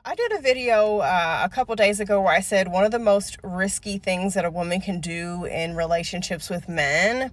I did a video a couple days ago where I said one of the most risky things that a woman can do in relationships with men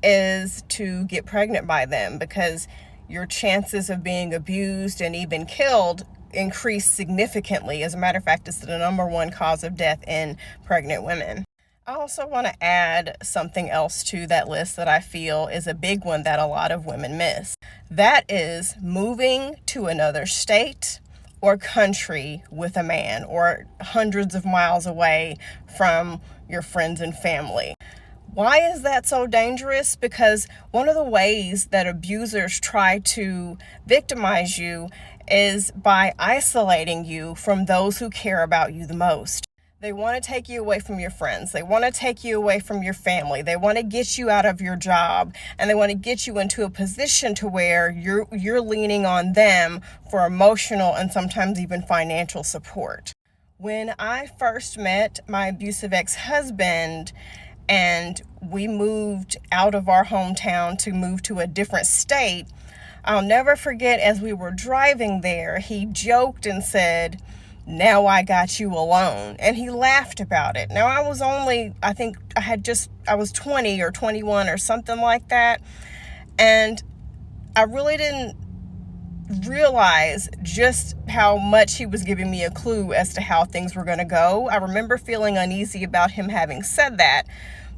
is to get pregnant by them, because your chances of being abused and even killed increase significantly. As a matter of fact, it's the number one cause of death in pregnant women. I also want to add something else to that list that I feel is a big one that a lot of women miss. That is moving to another state or country with a man, or hundreds of miles away from your friends and family. Why is that so dangerous? Because one of the ways that abusers try to victimize you is by isolating you from those who care about you the most. They want to take you away from your friends. They want to take you away from your family. They want to get you out of your job, and they want to get you into a position to where you're leaning on them for emotional and sometimes even financial support. When I first met my abusive ex-husband and we moved out of our hometown to move to a different state, I'll never forget, as we were driving there, he joked and said, "Now I got you alone." And he laughed about it. Now, I was only, I was 20 or 21 or something like that. And I really didn't realize just how much he was giving me a clue as to how things were going to go. I remember feeling uneasy about him having said that,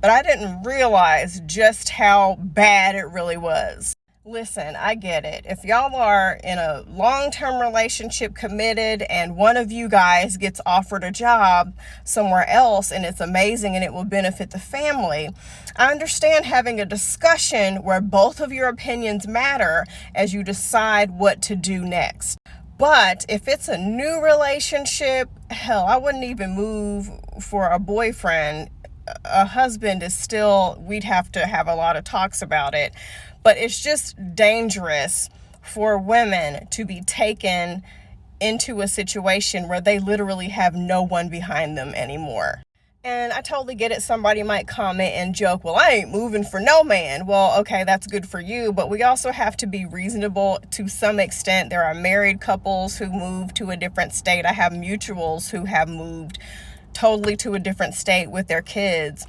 but I didn't realize just how bad it really was. Listen, I get it. If y'all are in a long-term relationship, committed, and one of you guys gets offered a job somewhere else and it's amazing and it will benefit the family, I understand having a discussion where both of your opinions matter as you decide what to do next. But if it's a new relationship, hell, I wouldn't even move for a boyfriend. A husband is still, we'd have to have a lot of talks about it. But it's just dangerous for women to be taken into a situation where they literally have no one behind them anymore. And I totally get it. Somebody might comment and joke, "Well, I ain't moving for no man." Well, okay, that's good for you. But we also have to be reasonable to some extent. There are married couples who move to a different state. I have mutuals who have moved totally to a different state with their kids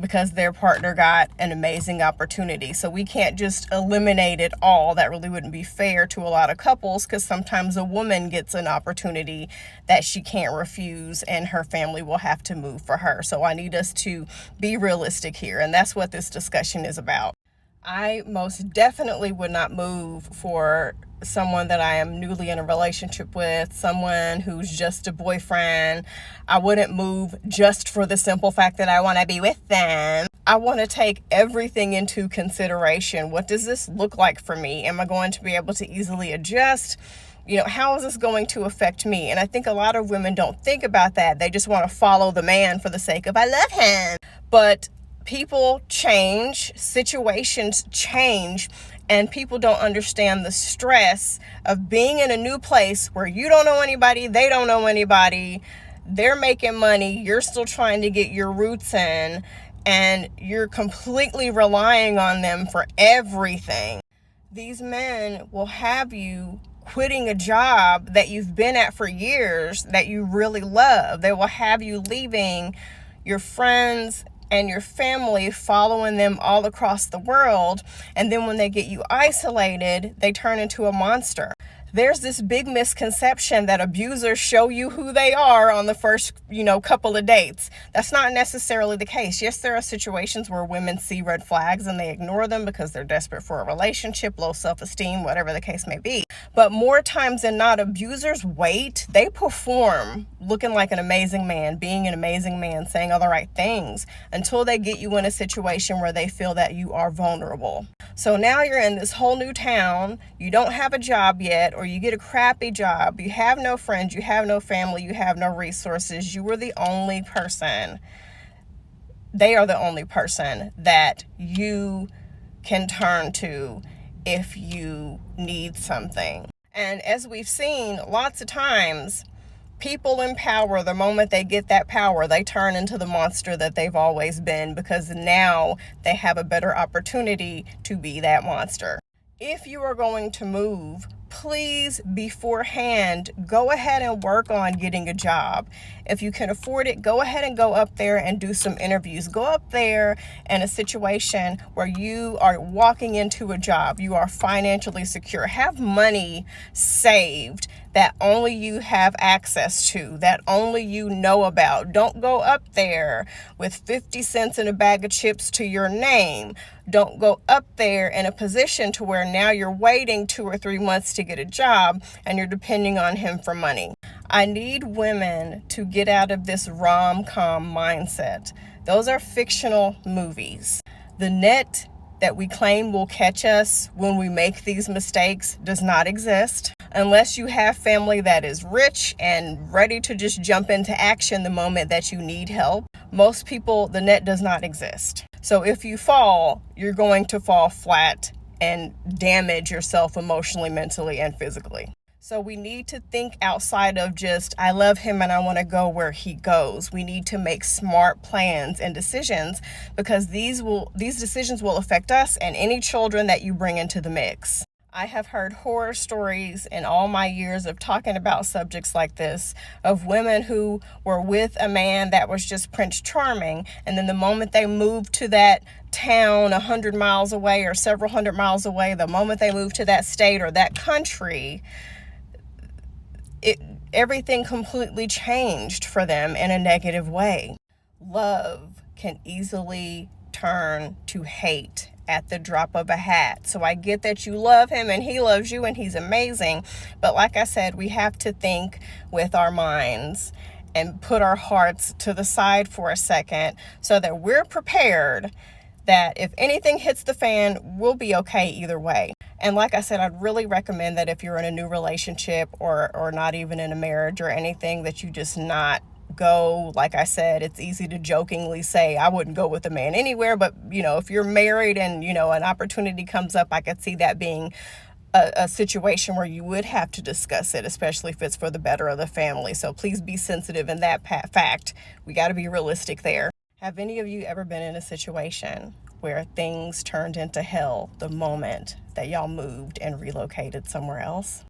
because their partner got an amazing opportunity. So we can't just eliminate it all. That really wouldn't be fair to a lot of couples, because sometimes a woman gets an opportunity that she can't refuse and her family will have to move for her. So I need us to be realistic here, and that's what this discussion is about. I most definitely would not move for someone that I am newly in a relationship with, someone who's just a boyfriend. I wouldn't move just for the simple fact that I want to be with them. I want to take everything into consideration. What does this look like for me? Am I going to be able to easily adjust? How is this going to affect me? And I think a lot of women don't think about that. They just want to follow the man for the sake of, "I love him." But people change, situations change, and people don't understand the stress of being in a new place where you don't know anybody, they don't know anybody, they're making money, you're still trying to get your roots in, and you're completely relying on them for everything. These men will have you quitting a job that you've been at for years that you really love. They will have you leaving your friends and your family, following them all across the world. And then when they get you isolated, they turn into a monster. There's this big misconception that abusers show you who they are on the first, couple of dates. That's not necessarily the case. Yes, there are situations where women see red flags and they ignore them because they're desperate for a relationship, low self-esteem, whatever the case may be. But more times than not, abusers wait. They perform looking like an amazing man, being an amazing man, saying all the right things until they get you in a situation where they feel that you are vulnerable. So now you're in this whole new town, you don't have a job yet, or you get a crappy job, you have no friends, you have no family, you have no resources, you are the only person, they are the only person that you can turn to if you need something. And as we've seen lots of times, people in power, the moment they get that power, they turn into the monster that they've always been, because now they have a better opportunity to be that monster. If you are going to move, please, beforehand, go ahead and work on getting a job. If you can afford it, go ahead and go up there and do some interviews. Go up there in a situation where you are walking into a job. You are financially secure. Have money saved that only you have access to, that only you know about. Don't go up there with 50 cents in a bag of chips to your name. Don't go up there in a position to where now you're waiting 2 or 3 months to get a job and you're depending on him for money. I need women to get out of this rom-com mindset. Those are fictional movies. The net that we claim will catch us when we make these mistakes does not exist. Unless you have family that is rich and ready to just jump into action the moment that you need help, most people, the net does not exist. So if you fall, you're going to fall flat and damage yourself emotionally, mentally, and physically. So we need to think outside of just, I love him and I want to go where he goes. We need to make smart plans and decisions, because these decisions will affect us and any children that you bring into the mix. I have heard horror stories in all my years of talking about subjects like this, of women who were with a man that was just Prince Charming, and then the moment they moved to that town 100 miles away or several hundred miles away, the moment they moved to that state or that country, everything completely changed for them in a negative way. Love can easily turn to hate at the drop of a hat. So I get that you love him and he loves you and he's amazing. But like I said, we have to think with our minds and put our hearts to the side for a second so that we're prepared that if anything hits the fan, we'll be okay either way. And like I said, I'd really recommend that if you're in a new relationship or not even in a marriage or anything, that you just not go. Like I said, it's easy to jokingly say, I wouldn't go with a man anywhere. But, if you're married and, an opportunity comes up, I could see that being a situation where you would have to discuss it, especially if it's for the better of the family. So please be sensitive in that fact. We got to be realistic there. Have any of you ever been in a situation where things turned into hell the moment that y'all moved and relocated somewhere else?